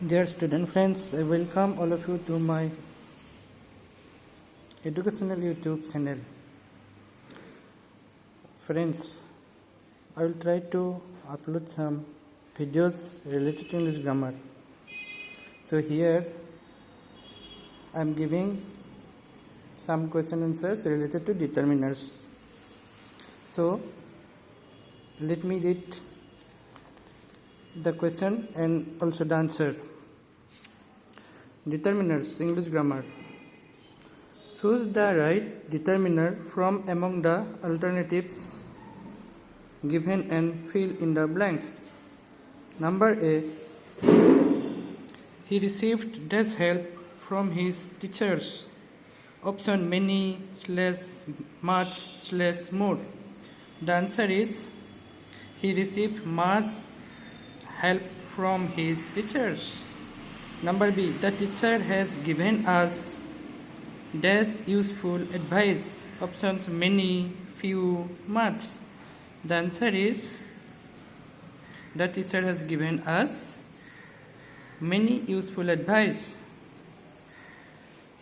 Dear student friends, I welcome all of you to my educational YouTube channel. Friends, I will try to upload some videos related to English grammar. So here I am giving some question answers related to determiners. So let me read the question and also the answer. Determiners, English grammar. Choose the right determiner from among the alternatives given and fill in the blanks. Number A. He received dash help from his teachers. Option many / much / more. The answer is he received much help from his teachers. Number B. The teacher has given us dash useful advice. Options many, few, much. The answer is the teacher has given us many useful advice.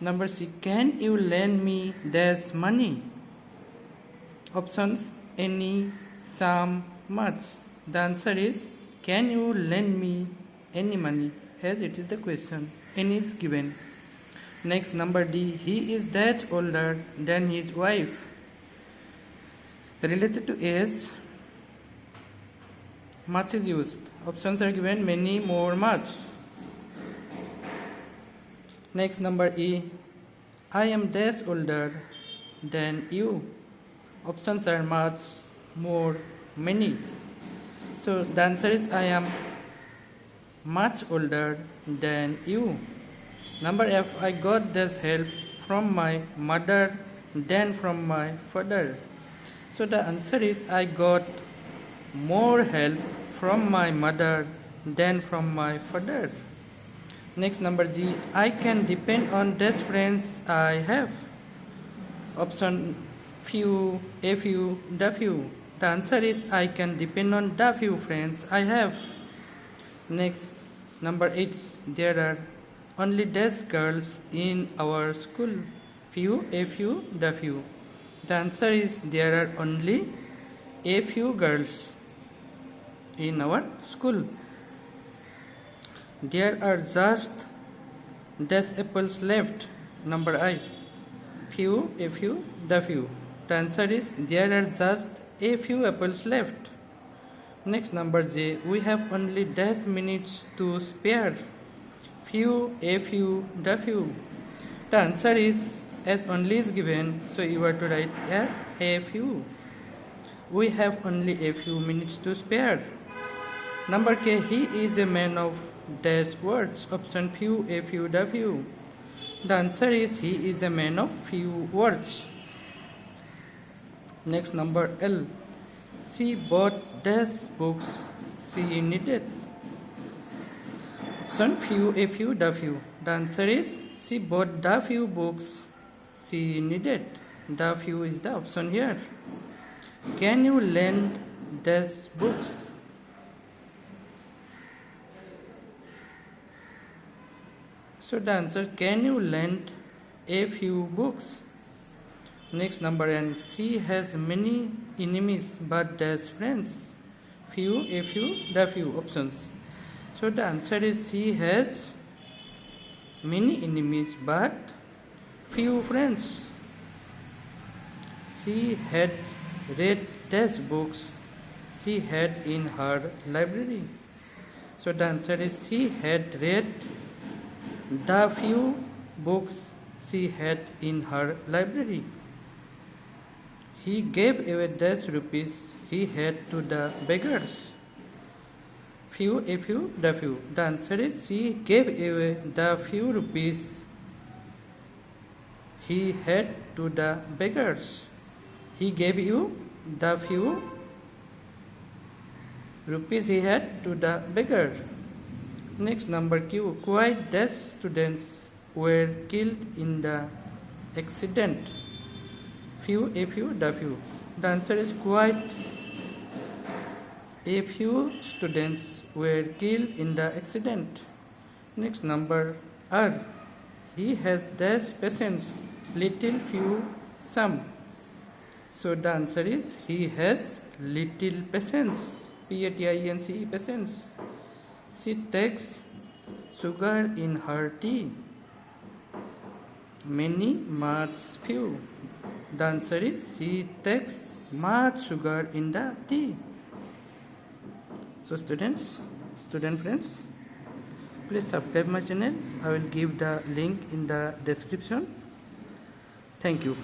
Number C. Can you lend me dash money? Options any, some, much. The answer is can you lend me any money, as it is the question. Any is given. Next, number D. He is that older than his wife. Related to age, much is used. Options are given many, more, much. Next, number E. I am dash older than you. Options are much, more, many. So the answer is I am much older than you. Number F. I got this help from my mother than from my father. So the answer is I got more help from my mother than from my father. Next, number G. I can depend on dash friends I have. Option few, a few, the few. The answer is I can depend on the few friends I have. Next, number H. There are only dash girls in our school. Few, a few, the few. The answer is there are only a few girls in our school. There are just dash apples left. Number I. Few, a few, the few. The answer is there are just a few apples left. Next, number J. We have only dash minutes to spare. Few, a few, the few. The answer is as only is given, so you are to write a few. We have only a few minutes to spare. Number K. He is a man of dash words. Option few, a few, the few. The answer is he is a man of few words. Next, number L. She bought dash books she needed. Option few, a few, the few. The answer is she bought the few books she needed. The few is the option here. Can you lend dash books? So the answer, can you lend a few books? Next, number N. She has many enemies but dash friends. Few, a few, the few. Options. So the answer is she has many enemies but few friends. She had read dash books she had in her library. So the answer is she had read the few books she had in her library. He gave away dash rupees he had to the beggars. Few, a few, the few. The answer is she gave away the few rupees he had to the beggars. He gave you the few rupees he had to the beggar. Next, number Q. Quite dash students were killed in the accident. Few, a few, the few. The answer is quite a few students were killed in the accident. Next number R. He has dash patience, little few some. So the answer is he has little patience. P-A-T-I-E-N-C-E, patience. She takes sugar in her tea. Many, much, few. The answer is she takes much sugar in the tea. So student friends, please subscribe my channel. I will give the link in the description. Thank you.